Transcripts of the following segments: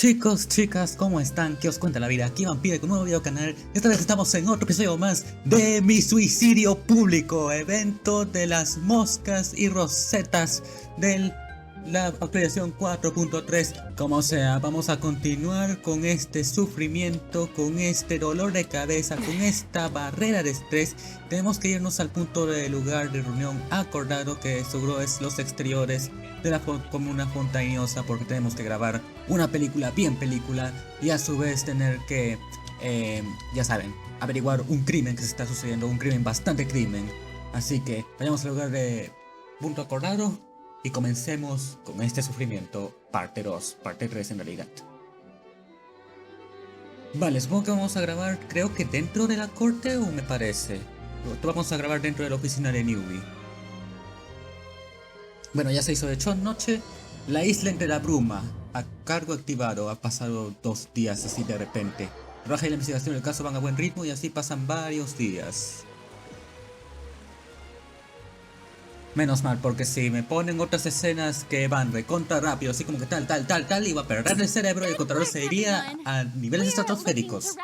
Chicos, chicas, ¿cómo están? ¿Qué os cuenta la vida? Aquí Vampire con un nuevo video canal. Esta vez estamos en otro episodio más de mi suicidio público, evento de las moscas y rosetas de la actualización 4.3. Como sea, vamos a continuar con este sufrimiento, con este dolor de cabeza, con esta barrera de estrés. Tenemos que irnos al punto del lugar de reunión acordado, que seguro es los exteriores de la comuna montañosa, porque tenemos que grabar una película bien película y a su vez tener que, ya saben, averiguar un crimen que se está sucediendo, un crimen bastante crimen. Así que vayamos al lugar de punto acordado y comencemos con este sufrimiento, parte 2, parte 3 en realidad. Vale, supongo que vamos a grabar, creo que dentro de la corte, o me parece. Vamos a grabar dentro de la oficina de Newbie. Bueno, ya se hizo de hecho noche. La isla entre la bruma, a cargo activado. Ha pasado 2 días así de repente. Raja y la investigación del caso van a buen ritmo y así pasan varios días. Menos mal, porque si me ponen otras escenas que van recontra rápido, así como que tal, iba a perder el cerebro y el controlador se iría a niveles estratosféricos.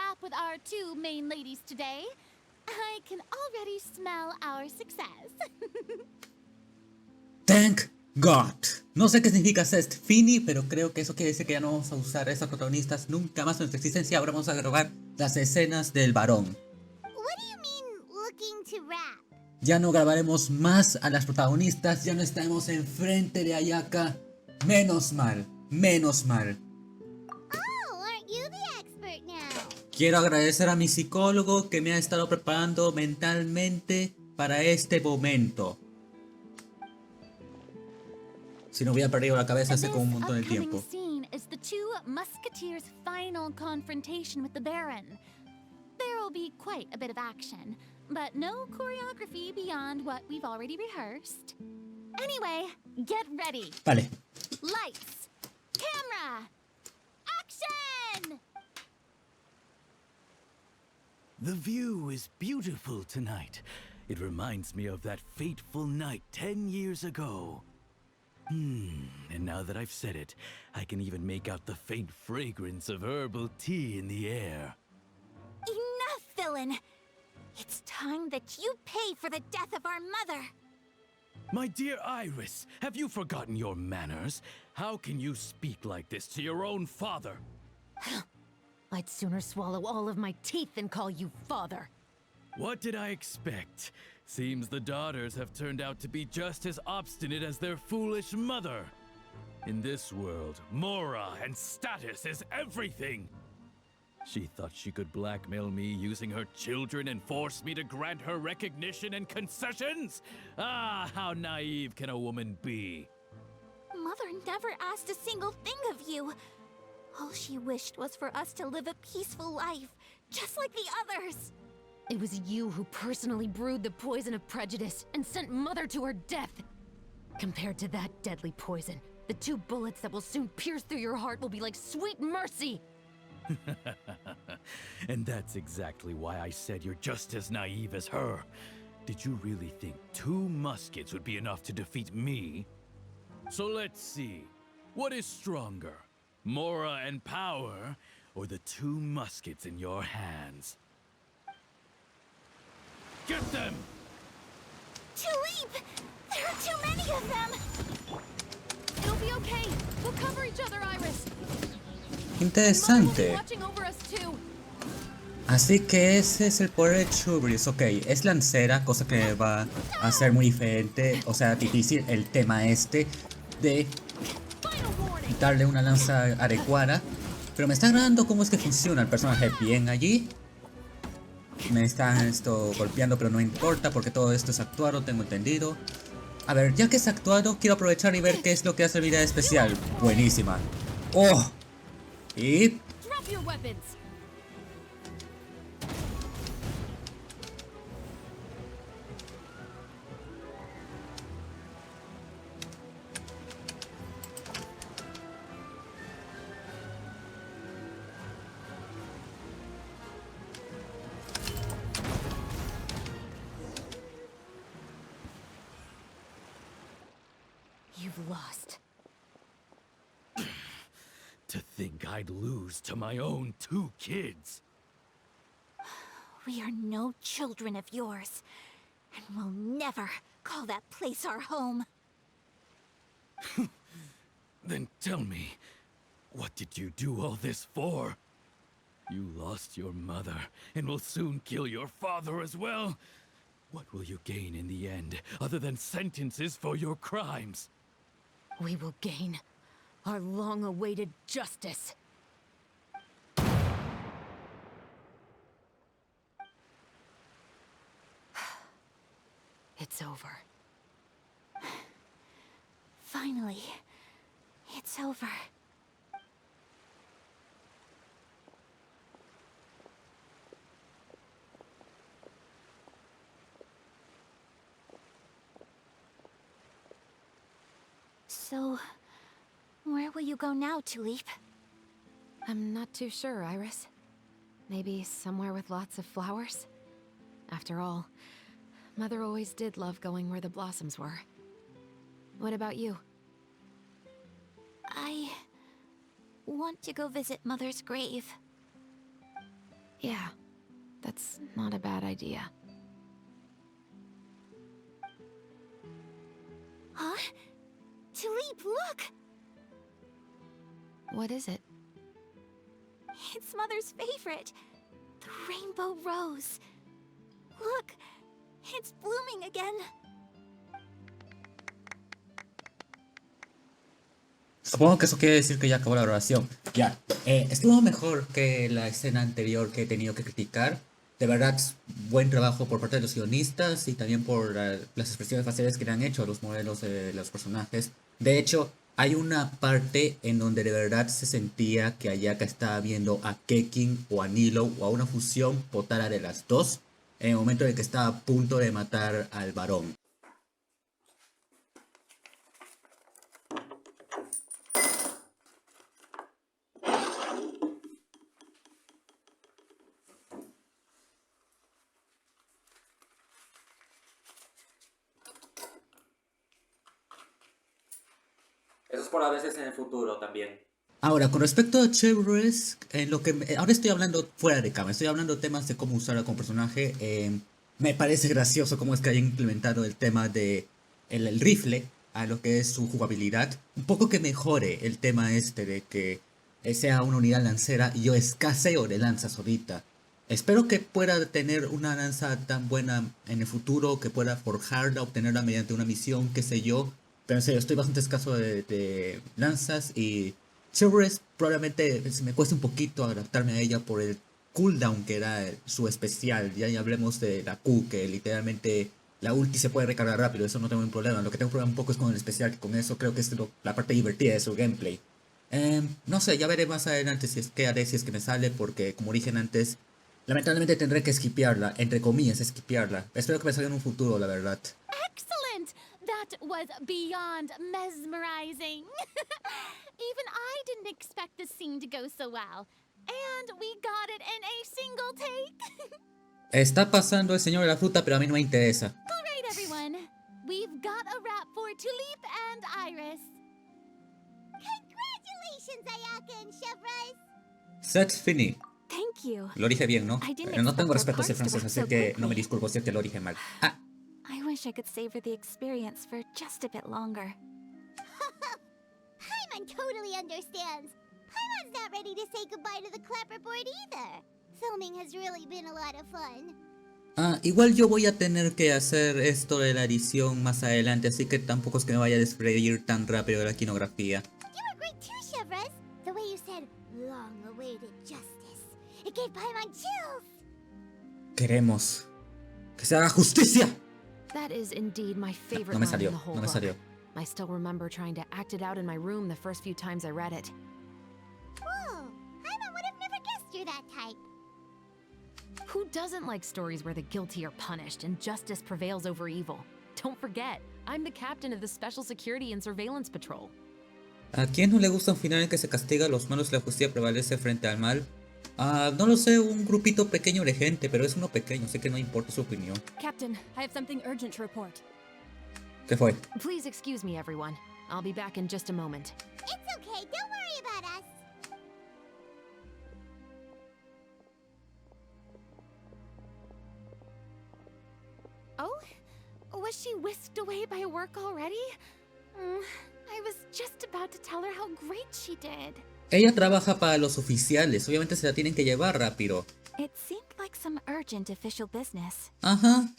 Thank God. No sé qué significa Sest Fini, pero creo que eso quiere decir que ya no vamos a usar a estas protagonistas nunca más en nuestra existencia. Ahora vamos a grabar las escenas del varón. Ya no grabaremos más a las protagonistas, ya no estaremos enfrente de Ayaka. Menos mal, menos mal. Quiero agradecer a mi psicólogo que me ha estado preparando mentalmente para este momento. Si no hubiera perdido la cabeza hace como un montón de tiempo. But no choreography beyond what we've already rehearsed. Anyway, get ready. Vale. Lights, camera, action! The view is beautiful tonight. It reminds me of that fateful night 10 years ago. And now that I've said it, I can even make out the faint fragrance of herbal tea in the air. Enough, villain! It's time that you pay for the death of our mother! My dear Iris, have you forgotten your manners? How can you speak like this to your own father? I'd sooner swallow all of my teeth than call you father. What did I expect? Seems the daughters have turned out to be just as obstinate as their foolish mother. In this world, Mora and status is everything. She thought she could blackmail me using her children and force me to grant her recognition and concessions? Ah, how naive can a woman be? Mother never asked a single thing of you. All she wished was for us to live a peaceful life, just like the others. It was you who personally brewed the poison of prejudice and sent Mother to her death. Compared to that deadly poison, the 2 bullets that will soon pierce through your heart will be like sweet mercy. And that's exactly why I said you're just as naive as her. Did you really think 2 muskets would be enough to defeat me? So let's see. What is stronger? Mora and power, or the 2 muskets in your hands? Get them! Tulip! There are too many of them! It'll be okay. We'll cover each other, Iris. Interesante. Así que ese es el poder de Chubris. Ok, es lancera, cosa que va a ser muy diferente, o sea, difícil el tema este de quitarle una lanza adecuada. Pero me está agradando cómo es que funciona el personaje bien allí. Me están golpeando, pero no importa porque todo esto es actuado, tengo entendido. A ver, ya que es actuado, quiero aprovechar y ver qué es lo que hace habilidad especial. Buenísima. ¡Oh! Y... You've lost. To think I'd lose to my own 2 kids. We are no children of yours, and we'll never call that place our home. Then tell me, what did you do all this for? You lost your mother, and will soon kill your father as well. What will you gain in the end, other than sentences for your crimes? We will gain our long-awaited justice. It's over. Finally, it's over. So, where will you go now, Tulip? I'm not too sure, Iris. Maybe somewhere with lots of flowers? After all, Mother always did love going where the blossoms were. What about you? I want to go visit Mother's grave. Yeah, that's not a bad idea. Huh? Tulip, look! What is it? It's Mother's favorite. The rainbow rose. Look, it's blooming again. Supongo que eso quiere decir que ya acabó la grabación. Ya, estuvo mejor que la escena anterior que he tenido que criticar. De verdad, buen trabajo por parte de los guionistas y también por las expresiones faciales que le han hecho a los modelos de los personajes. De hecho, hay una parte en donde de verdad se sentía que Ayaka estaba viendo a Kekin o a Nilo o a una fusión potara de las dos en el momento en el que estaba a punto de matar al varón. Eso es por a veces en el futuro también. Ahora, con respecto a Chevrolet, ahora estoy hablando fuera de cámara, estoy hablando de temas de cómo usarla como personaje. Me parece gracioso cómo es que hayan implementado el tema de el rifle a lo que es su jugabilidad. Un poco que mejore el tema de que sea una unidad lancera y yo escaseo de lanzas ahorita. Espero que pueda tener una lanza tan buena en el futuro, que pueda forjarla, obtenerla mediante una misión, qué sé yo. Pero en serio, estoy bastante escaso de lanzas y Chevrolet probablemente me cueste un poquito adaptarme a ella por el cooldown que da su especial. Ya hablemos de la Q, que literalmente la ulti se puede recargar rápido, eso no tengo ningún problema. Lo que tengo problema un poco es con el especial, que con eso creo que es la parte divertida de su gameplay. No sé, ya veré más adelante si es que me sale, porque como dije antes, lamentablemente tendré que skipearla, entre comillas skipearla. Espero que me salga en un futuro, la verdad. Excellent! That was beyond mesmerizing. Even I didn't expect the scene to go so well. And we got it in a single take. Está pasando el señor de la fruta, pero a mí no me interesa. All right, everyone. We've got a wrap for Tulip and Iris. Congratulations, Ayaka and Chevrolet. C'est fini. Thank you. Lo dije bien, ¿no? I didn't No tengo expect respeto our hacia el parts to francés, work así so que no me quickly. disculpo si es que lo dije mal. Ah, I wish I could savor the experience for just a bit longer. Paimon totally understands. Paimon's not ready to say goodbye to the clapperboard either. Filming has really been a lot of fun. Igual yo voy a tener que hacer esto de la edición más adelante, así que tampoco es que me vaya a despedir tan rápido de la quinografía. You were great too, Chevrolet. The way you said, long-awaited justice. It gave Paimon chills. Queremos que se haga justicia. That is indeed my favorite No me line salió, in the whole no me book. salió. I still remember trying to act it out in my room the first few times I read it. Cool. Paimon would have never guessed you're that type. Who doesn't like stories where the guilty are punished and justice prevails over evil? Don't forget, I'm the captain of the Special Security and Surveillance Patrol. ¿A quién no le gusta un final en que se castiga a los malos y la justicia prevalece frente al mal? No lo sé, un grupito pequeño de gente, pero es uno pequeño, así que no importa su opinión. Captain, I have something urgent to report. ¿Qué fue? Please excuse me, everyone. I'll be back in just a moment. It's okay. Don't worry about us. Was she whisked away by work already? I was just about to tell her how great she did. Ella trabaja para los oficiales, obviamente se la tienen que llevar rápido. It seemed like some urgent official business. Ajá.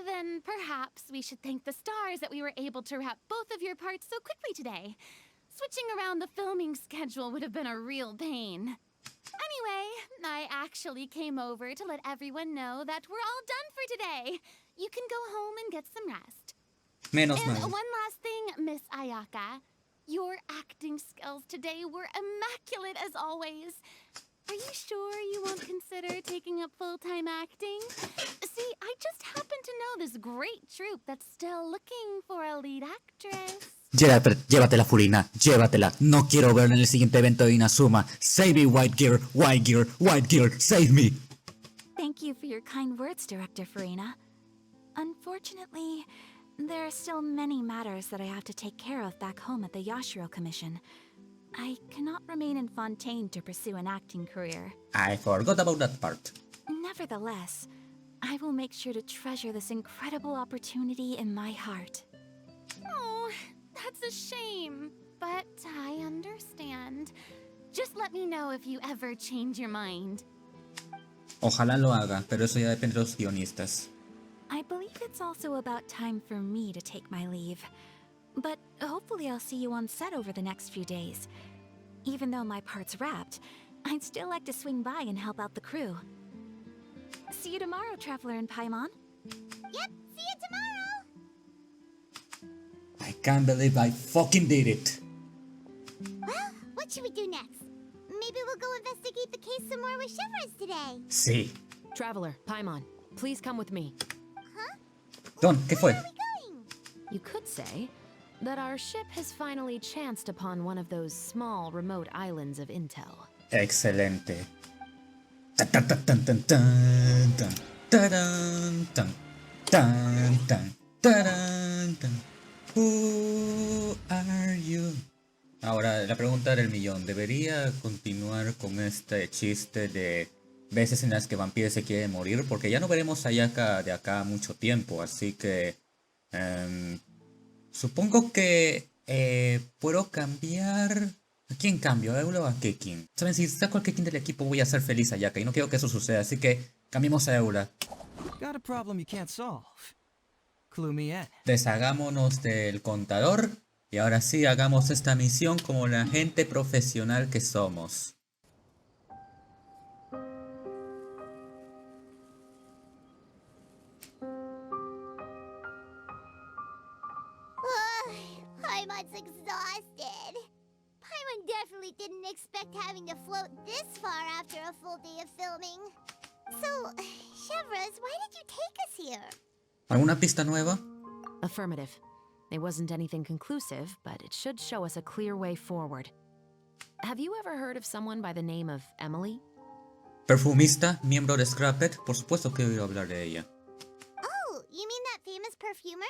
Then perhaps we should thank the stars that we were able to wrap both of your parts so quickly today. Switching around the filming schedule would have been a real pain. Anyway, I actually came over to let everyone know that we're all done for today. You can go home and get some rest. Menos And mal. one last thing, Miss Ayaka. Your acting skills today were immaculate as always. Are you sure you won't consider taking up full-time acting? See, I just happen to know this great troupe that's still looking for a lead actress. Llévatela, Furina, llévatela. No quiero verla en el siguiente evento de Inazuma. Save me, White Gear, White Gear, White Gear, save me. Thank you for your kind words, Director Farina. Unfortunately, there are still many matters that I have to take care of back home at the Yashiro Commission. I cannot remain in Fontaine to pursue an acting career. I forgot about that part. Nevertheless, I will make sure to treasure this incredible opportunity in my heart. Oh, that's a shame. But I understand. Just let me know if you ever change your mind. Ojalá lo haga, pero eso ya depende de los guionistas. I believe it's also about time for me to take my leave. But hopefully I'll see you on set over the next few days. Even though my part's wrapped, I'd still like to swing by and help out the crew. See you tomorrow, Traveler and Paimon. Yep, see you tomorrow. I can't believe I fucking did it. Well, what should we do next? Maybe we'll go investigate the case some more with Chevres today. Sí. Traveler, Paimon, please come with me. Don, ¿qué fue? Where are we going? You could say that our ship has finally chanced upon one of those small, remote islands of intel. Excelente. Tan, tan, tan, tan, tan, tan, tan, taran, tan, tan, tan, taran, tan. Who are you? Ahora, la pregunta del millón. ¿Debería continuar con este chiste de veces en las que Vampire se quiere morir? Porque ya no veremos a Ayaka de acá mucho tiempo, así que... supongo que puedo cambiar... ¿A quién cambio? ¿A Eula o a Kekin? Saben, si saco a Kekin del equipo voy a hacer feliz a Ayaka y no quiero que eso suceda, así que cambiemos a Eula. Got a problem you can't solve. Clue me in. Deshagámonos del contador y ahora sí hagamos esta misión como la gente profesional que somos. Paimon's exhausted. Paimon definitely didn't expect having to float this far after a full day of filming. So, Chevres, why did you take us here? ¿Alguna pista nueva? Affirmative. It wasn't anything conclusive, but it should show us a clear way forward. Have you ever heard of someone by the name of Emily? Perfumista, miembro de Scrapped, por supuesto que he oído hablar de ella. Oh, you mean that famous perfumer?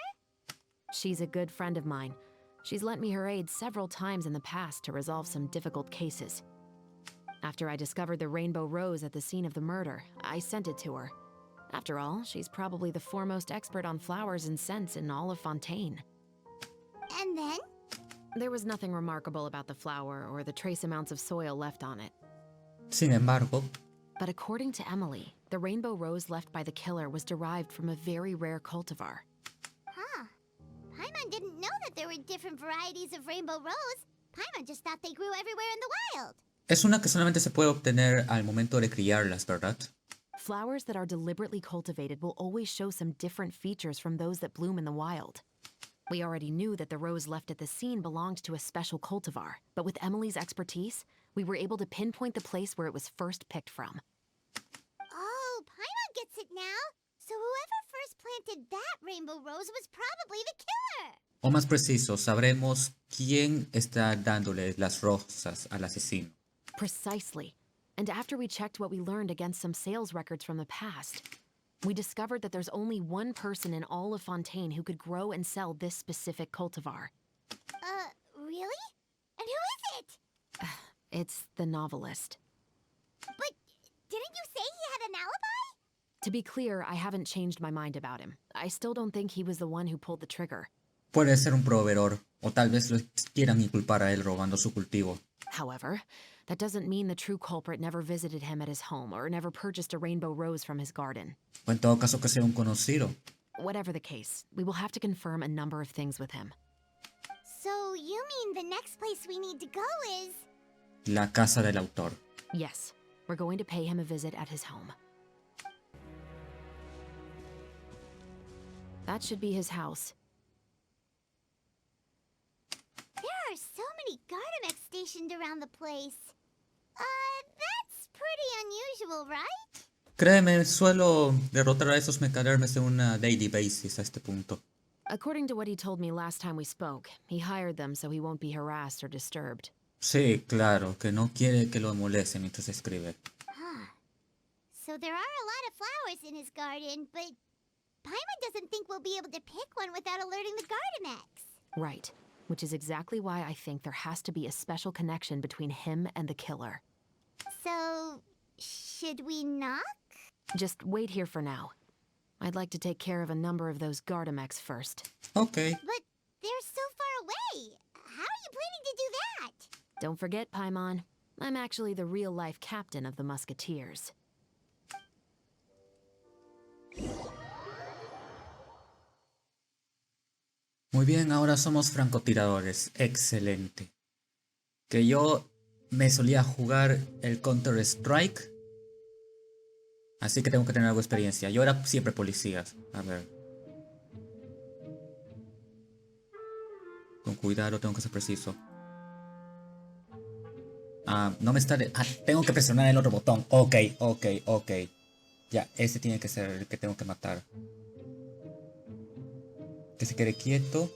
She's a good friend of mine. She's lent me her aid several times in the past to resolve some difficult cases. After I discovered the rainbow rose at the scene of the murder, I sent it to her. After all, she's probably the foremost expert on flowers and scents in all of Fontaine. And then? There was nothing remarkable about the flower or the trace amounts of soil left on it. Sin embargo, But according to Emily, the rainbow rose left by the killer was derived from a very rare cultivar. Huh. Paimon didn't know that there were different varieties of rainbow rose. Paimon just thought they grew everywhere in the wild. es una que solamente se puede obtener al momento de criarlas, ¿verdad? Flowers that are deliberately cultivated will always show some different features from those that bloom in the wild. We already knew that the rose left at the scene belonged to a special cultivar, but with Emily's expertise, we were able to pinpoint the place where it was first picked from. Oh, Paimon gets it now. So whoever first planted that rainbow rose was probably the killer. O más preciso, sabremos quién está dándole las rosas al asesino. Precisely. And after we checked what we learned against some sales records from the past, we discovered that there's only one person in all of Fontaine who could grow and sell this specific cultivar. Really? And who is it? It's the novelist. But didn't you say he had an alibi? To be clear, I haven't changed my mind about him. I still don't think he was the one who pulled the trigger. Puede ser un proveedor, o tal vez lo quieran inculpar a él robando su cultivo. However, that doesn't mean the true culprit never visited him at his home or never purchased a rainbow rose from his garden. O en todo caso que sea un conocido. Whatever the case, we will have to confirm a number of things with him. So you mean the next place we need to go is... La casa del autor. Yes, we're going to pay him a visit at his home. That should be his house. There are so many Gardamex stationed around the place. That's pretty unusual, right? Créeme, suelo derrotar a esos mecadermes en una daily basis a este punto. According to what he told me last time we spoke, he hired them so he won't be harassed or disturbed. Sí, claro, que no quiere que lo moleste mientras escribe. Huh. So there are a lot of flowers in his garden, but Paimon doesn't think we'll be able to pick one without alerting the Gardamex. Right, which is exactly why I think there has to be a special connection between him and the killer. So, should we knock? Just wait here for now. I'd like to take care of a number of those Gardamex first. Okay. But they're so far away. How are you planning to do that? Don't forget, Paimon, I'm actually the real-life captain of the Musketeers. Muy bien, ahora somos francotiradores. Excelente. Que yo me solía jugar el Counter-Strike. Así que tengo que tener algo de experiencia. Yo era siempre policía. A ver. Con cuidado, tengo que ser preciso. No me está... tengo que presionar el otro botón. Ok. Ya, ese tiene que ser el que tengo que matar. Que se quede quieto.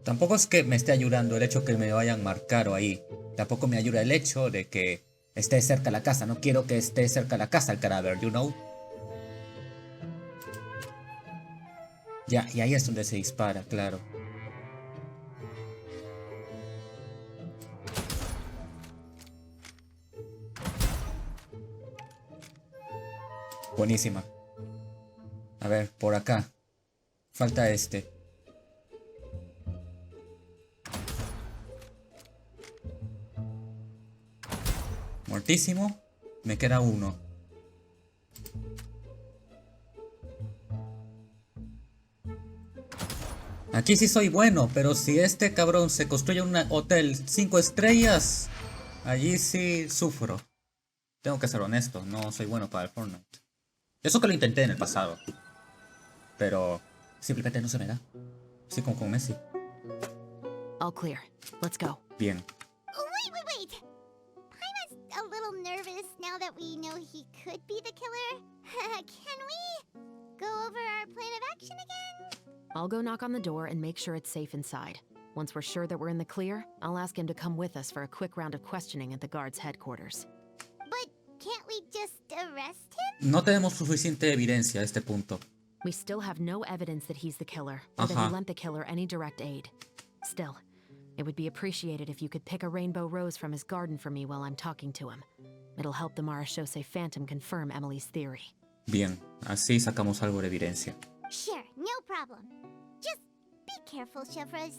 Tampoco es que me esté ayudando el hecho que me vayan a marcar o ahí. Tampoco me ayuda el hecho de que esté cerca de la casa. No quiero que esté cerca de la casa el cadáver, you know. Ya, y ahí es donde se dispara, claro. Buenísima. A ver, por acá. Falta este. Muertísimo. Me queda uno. Aquí sí soy bueno, pero si este cabrón se construye un hotel 5 estrellas, allí sí sufro. Tengo que ser honesto, no soy bueno para el Fortnite. Eso que lo intenté en el pasado. Pero simplemente no se me da. Así como con Messi. All clear. Let's go. Bien. Wait. Paimon's a little nervous now that we know he could be the killer. Can we go over our plan of action again? I'll go knock on the door and make sure it's safe inside. Once we're sure that we're in the clear, I'll ask him to come with us for a quick round of questioning at the guard's headquarters. But can't we just arrest him? No tenemos suficiente evidencia a este punto. We still have no evidence that he's the killer, or that he lent the killer any direct aid. Still, it would be appreciated if you could pick a rainbow rose from his garden for me while I'm talking to him. It'll help the Marashose Phantom confirm Emily's theory. Bien, así sacamos algo de evidencia. Sure, no problem. Just be careful, Chevrolet.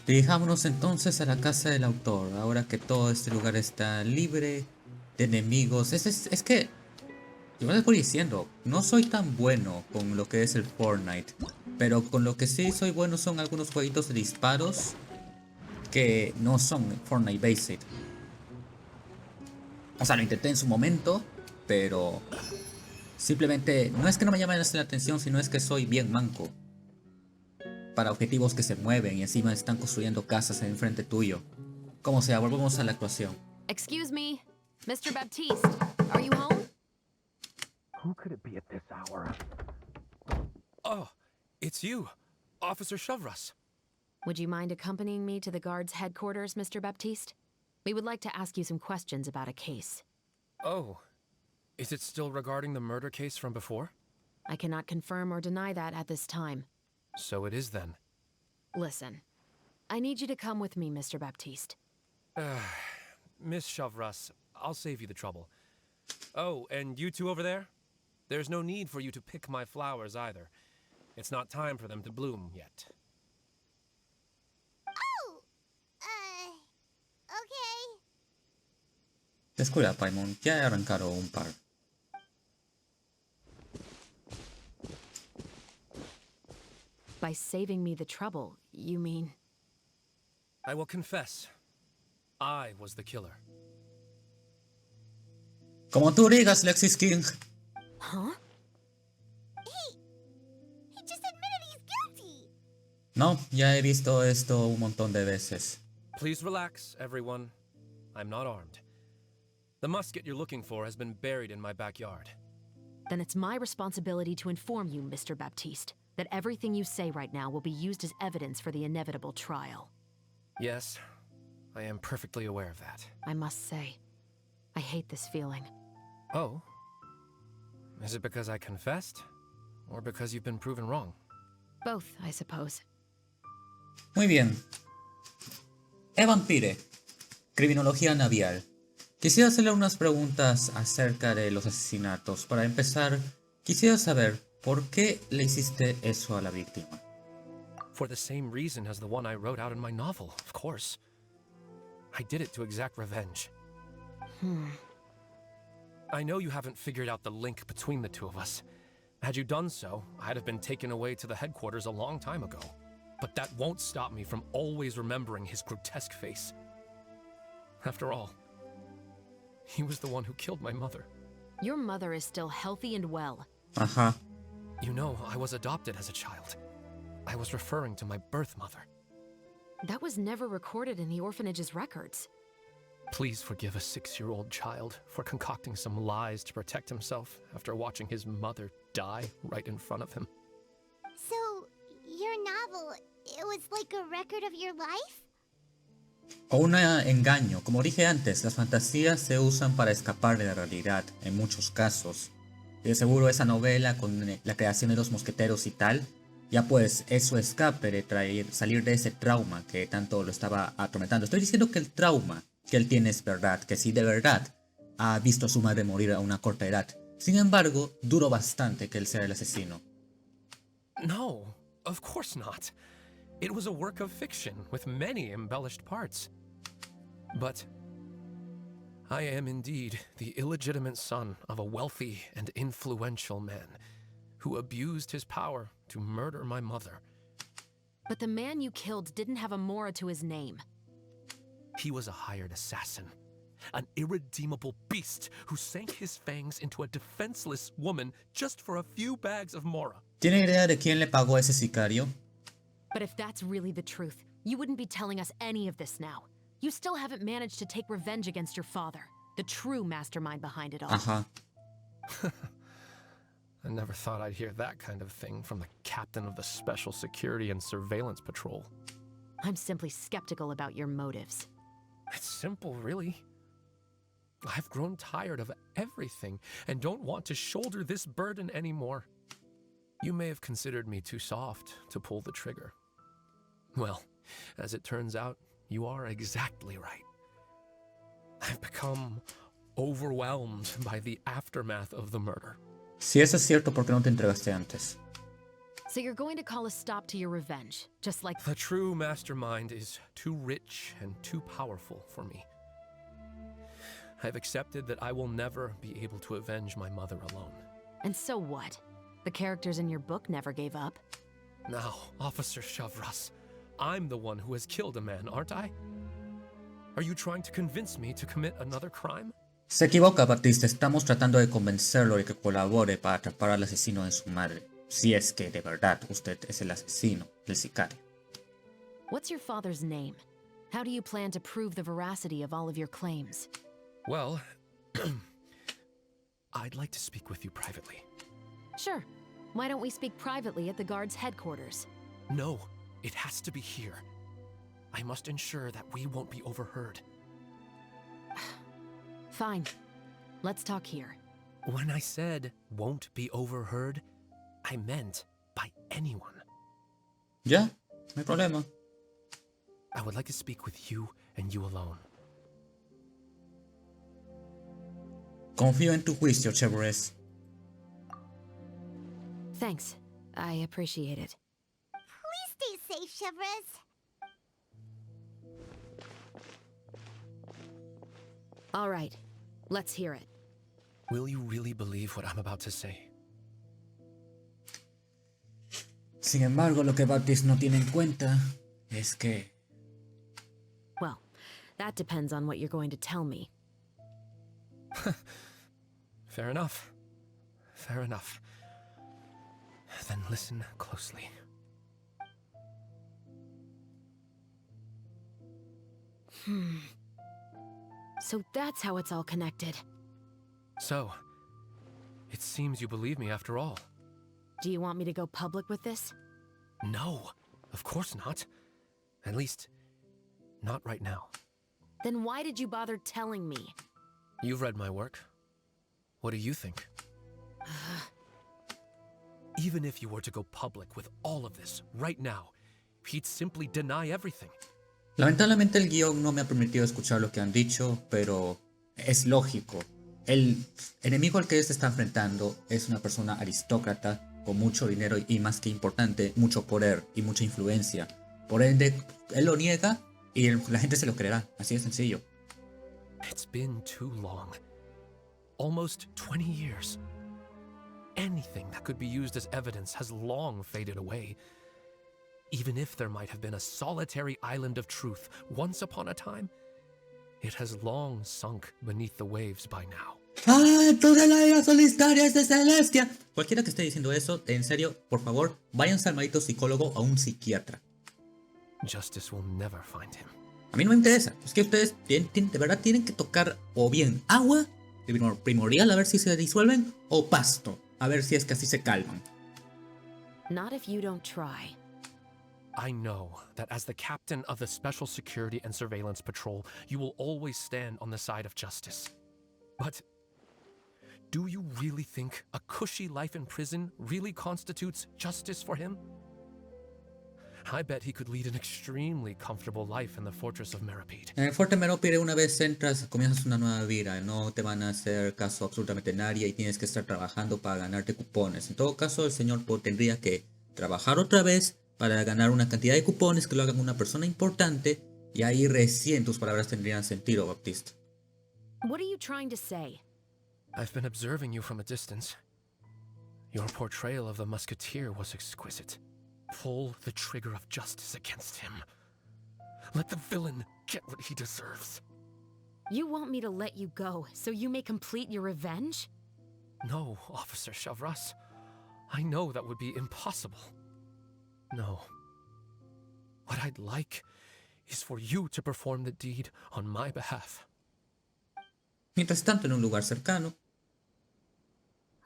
Dirijámonos entonces a la casa del autor, ahora que todo este lugar está libre de enemigos. Es que, yo les voy diciendo, no soy tan bueno con lo que es el Fortnite, pero con lo que sí soy bueno son algunos jueguitos de disparos que no son Fortnite Based. O sea, lo intenté en su momento, pero simplemente no es que no me llamen la atención, sino es que soy bien manco para objetivos que se mueven y encima están construyendo casas en frente tuyo. Como sea, volvemos a la actuación. Excuse me, Mr. Baptiste, are you home? Who could it be at this hour? Oh, it's you, Officer Chevrolet. Would you mind accompanying me to the guard's headquarters, Mr. Baptiste? We would like to ask you some questions about a case. Oh, is it still regarding the murder case from before? I cannot confirm or deny that at this time. So it is then. Listen, I need you to come with me, Mr. Baptiste. Miss Chavras, I'll save you the trouble. Oh, and you two over there? There's no need for you to pick my flowers either. It's not time for them to bloom yet. Oh! Okay. Descuida, Paimon, ya he arrancado un par. By saving me the trouble, you mean... I will confess. I was the killer. Como tú digas, Lexis King. Huh? He just admitted he's guilty. No, ya he visto esto un montón de veces. Please relax, everyone. I'm not armed. The musket you're looking for has been buried in my backyard. Then it's my responsibility to inform you, Mr. Baptiste, that everything you say right now will be used as evidence for the inevitable trial. Yes, I am perfectly aware of that. I must say, I hate this feeling. Oh? Is it because I confessed? Or because you've been proven wrong? Both, I suppose. Muy bien. Vampire. Criminología navial. Quisiera hacerle unas preguntas acerca de los asesinatos. Para empezar, quisiera saber por qué le hiciste eso a la víctima. For the same reason as the one I wrote out in my novel, of course. I did it to exact revenge. I know you haven't figured out the link between the two of us. Had you done so, I'd have been taken away to the headquarters a long time ago. But that won't stop me from always remembering his grotesque face. After all, he was the one who killed my mother. Your mother is still healthy and well. Ajá. You know, I was adopted as a child. I was referring to my birth mother. That was never recorded in the orphanage's records. Please forgive a 6-year-old child for concocting some lies to protect himself after watching his mother die right in front of him. So, your novel, it was like a record of your life? O un engaño. Como dije antes, las fantasías se usan para escapar de la realidad, en muchos casos. Y de seguro esa novela, con la creación de los mosqueteros y tal, ya pues es su escape de salir de ese trauma que tanto lo estaba atormentando. Estoy diciendo que el trauma que él tiene es verdad, que sí de verdad ha visto a su madre morir a una corta edad. Sin embargo, dudó bastante que él sea el asesino. No, of course not. It was a work of fiction with many embellished parts. But I am indeed the illegitimate son of a wealthy and influential man who abused his power to murder my mother. But the man you killed didn't have a Mora to his name. He was a hired assassin, an irredeemable beast who sank his fangs into a defenseless woman just for a few bags of Mora. ¿Tiene idea de quién le pagó a ese sicario? But if that's really the truth, you wouldn't be telling us any of this now. You still haven't managed to take revenge against your father, the true mastermind behind it all. Ajá. I never thought I'd hear that kind of thing from the captain of the Special Security and Surveillance Patrol. I'm simply skeptical about your motives. It's simple, really. I've grown tired of everything and don't want to shoulder this burden anymore. You may have considered me too soft to pull the trigger. Well, as it turns out, you are exactly right. I've become overwhelmed by the aftermath of the murder. Si eso es cierto, ¿por qué no te entregaste antes? So you're going to call a stop to your revenge, just like... The true mastermind is too rich and too powerful for me. I've accepted that I will never be able to avenge my mother alone. And so what? The characters in your book never gave up. Now, Officer Chavras, I'm the one who has killed a man, aren't I? Are you trying to convince me to commit another crime? Se equivoca, Batista. Estamos tratando de convencerlo de que colabore para atrapar al asesino de su madre. Si es que de verdad usted es el asesino, el sicario. What's your father's name? How do you plan to prove the veracity of all of your claims? Well, I'd like to speak with you privately. Sure. Why don't we speak privately at the guard's headquarters? No, it has to be here. I must ensure that we won't be overheard. Fine. Let's talk here. When I said won't be overheard, I meant by anyone. Ya, no hay problema. I would like to speak with you and you alone. Confío en tu juicio, Chevres. Thanks. I appreciate it. Please stay safe, Chevres. All right. Let's hear it. Will you really believe what I'm about to say? Sin embargo, lo que Baptiste no tiene en cuenta es que... Well, that depends on what you're going to tell me. Fair enough. Fair enough. Then listen closely. So that's how it's all connected. So, it seems you believe me after all. Do you want me to go public with this? No, of course not. At least, not right now. Then why did you bother telling me? You've read my work. What do you think? Even if you were to go public with all of this right now, he'd simply deny everything. Lamentablemente el guión no me ha permitido escuchar lo que han dicho, pero es lógico. El enemigo al que se está enfrentando es una persona aristócrata con mucho dinero y, más que importante, mucho poder y mucha influencia. Por ende, él lo niega y la gente se lo creerá. Así de sencillo. It's been too long. Almost 20 years. Anything that could be used as evidence has long faded away. Even if there might have been a solitary island of truth once upon a time, it has long sunk beneath the waves by now. ¡Ah! Entonces la vida son historias de Celestia. Cualquiera que esté diciendo eso, en serio, por favor, váyanse al maldito psicólogo o a un psiquiatra. Justice will never find him. A mí no me interesa. Es que ustedes de verdad tienen que tocar o bien agua, primordial, a ver si se disuelven, o pasto, a ver si es que así se calman. Not if you don't try. I know that as the captain of the Special Security and Surveillance Patrol, you will always stand on the side of justice. But do you really think a cushy life in prison really constitutes justice for him? I bet he could lead an extremely comfortable life in the fortress of Meripede. En el fuerte Meropide, una vez entras, comienzas una nueva vida. No te van a hacer caso absolutamente nadie y tienes que estar trabajando para ganarte cupones. En todo caso, el señor tendría que trabajar otra vez para ganar una cantidad de cupones que lo hagan una persona importante, y ahí recién tus palabras tendrían sentido, Baptiste. What are you trying to say? I've been observing you from a distance. Your portrayal of the Musketeer was exquisite. Pull the trigger of justice against him. Let the villain get what he deserves. You want me to let you go so you may complete your revenge? No, Officer Chavras. I know that would be impossible. No. What I'd like is for you to perform the deed on my behalf. Mientras tanto, en un lugar cercano.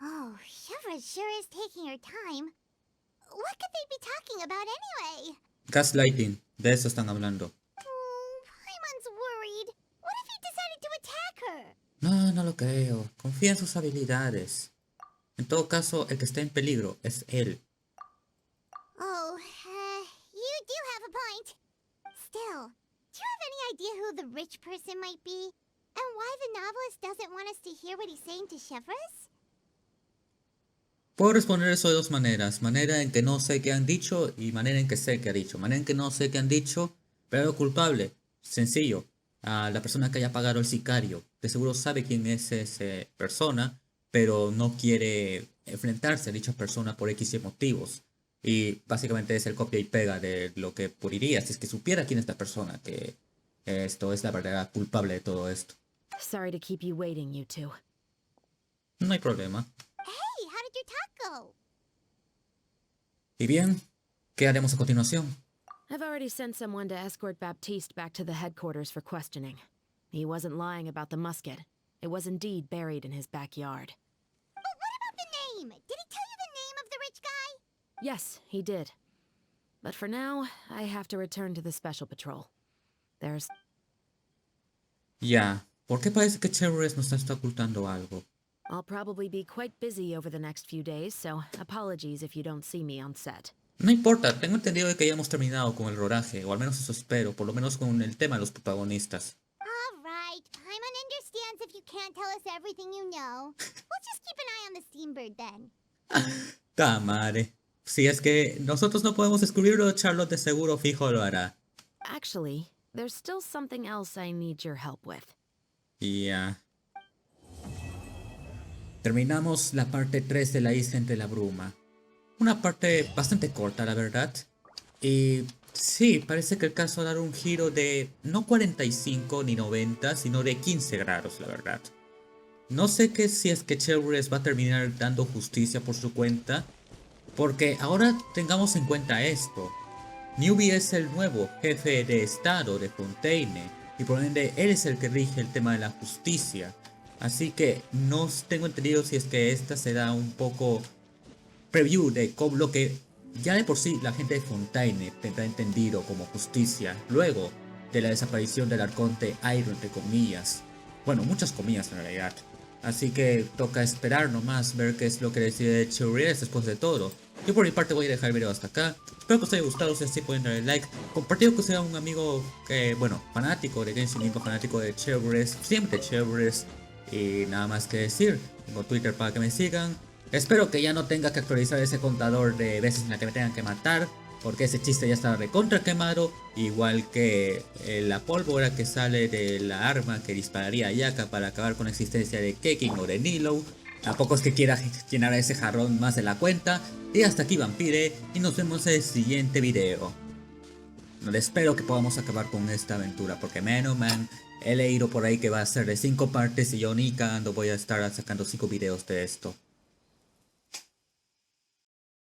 Oh, Chevres sure is taking her time. What could they be talking about anyway? Gaslighting, de eso están hablando. Paimon's worried. What if he decided to attack her? No, no lo creo. Confía en sus habilidades. En todo caso, el que está en peligro es él. Oh, you do have a point. Still, do you have any idea who the rich person might be? And why the novelist doesn't want us to hear what he's saying to Chevres? Puedo responder eso de dos maneras. Manera en que no sé qué han dicho y manera en que sé qué ha dicho. Manera en que no sé qué han dicho, pero culpable. Sencillo. La persona que haya pagado el sicario. De seguro sabe quién es esa persona, pero no quiere enfrentarse a dicha persona por X motivos. Y básicamente es el copia y pega de lo que ocurriría si es que supiera quién es esta persona, que esto es la verdadera culpable de todo esto. Sorry to keep you waiting, you two. No hay problema. Hey, how did your talk go? Y bien, ¿qué haremos a continuación? I've already sent someone to escort Baptiste back to the headquarters for questioning. He wasn't lying about the musket. It was indeed buried in his backyard. But what about the name? Did he tell you the name of the rich guy? Yes, he did. But for now, I have to return to the Special Patrol. There's... Ya, ¿por qué parece que Chevres nos está ocultando algo? I'll probably be quite busy over the next few days, so apologies if you don't see me on set. No importa, tengo entendido de que ya hemos terminado con el rodaje, o al menos eso espero, por lo menos con el tema de los protagonistas. Alright, Paimon understands if you can't tell us everything you know. We'll just keep an eye on the Steambird then. Tamare. Si es que nosotros no podemos descubrirlo, Charlotte de seguro fijo lo hará. Actually, there's still something else I need your help with. Ya. Terminamos la parte 3 de la isla entre la bruma. Una parte bastante corta, la verdad. Y sí, parece que el caso va a dar un giro de no 45 ni 90, sino de 15 grados, la verdad. No sé qué si es que Cherries va a terminar dando justicia por su cuenta, porque ahora tengamos en cuenta esto. Newbie es el nuevo jefe de estado de Fontaine, y por ende él es el que rige el tema de la justicia. Así que no tengo entendido si es que esta será un poco preview de cómo lo que ya de por sí la gente de Fontaine tendrá entendido como justicia luego de la desaparición del arconte Iron, entre comillas. Bueno, muchas comillas en realidad. Así que toca esperar nomás, ver qué es lo que decide Cherries después de todo. Yo por mi parte voy a dejar el video hasta acá. Espero que os haya gustado, si es así pueden darle like. Compartido que sea un amigo bueno, fanático de Genshin, fanático de Cherries, siempre Cherries. Y nada más que decir, tengo Twitter para que me sigan. Espero que ya no tenga que actualizar ese contador de veces en la que me tengan que matar, porque ese chiste ya está recontra quemado. Igual que la pólvora que sale de la arma que dispararía a Yaka para acabar con la existencia de Kekin o de Nilo. Tampoco es que quiera llenar ese jarrón más de la cuenta. Y hasta aquí Vampire, y nos vemos en el siguiente video. Espero que podamos acabar con esta aventura, porque man, he leído por ahí que va a ser de 5 partes y yo ni cagando voy a estar sacando 5 videos de esto.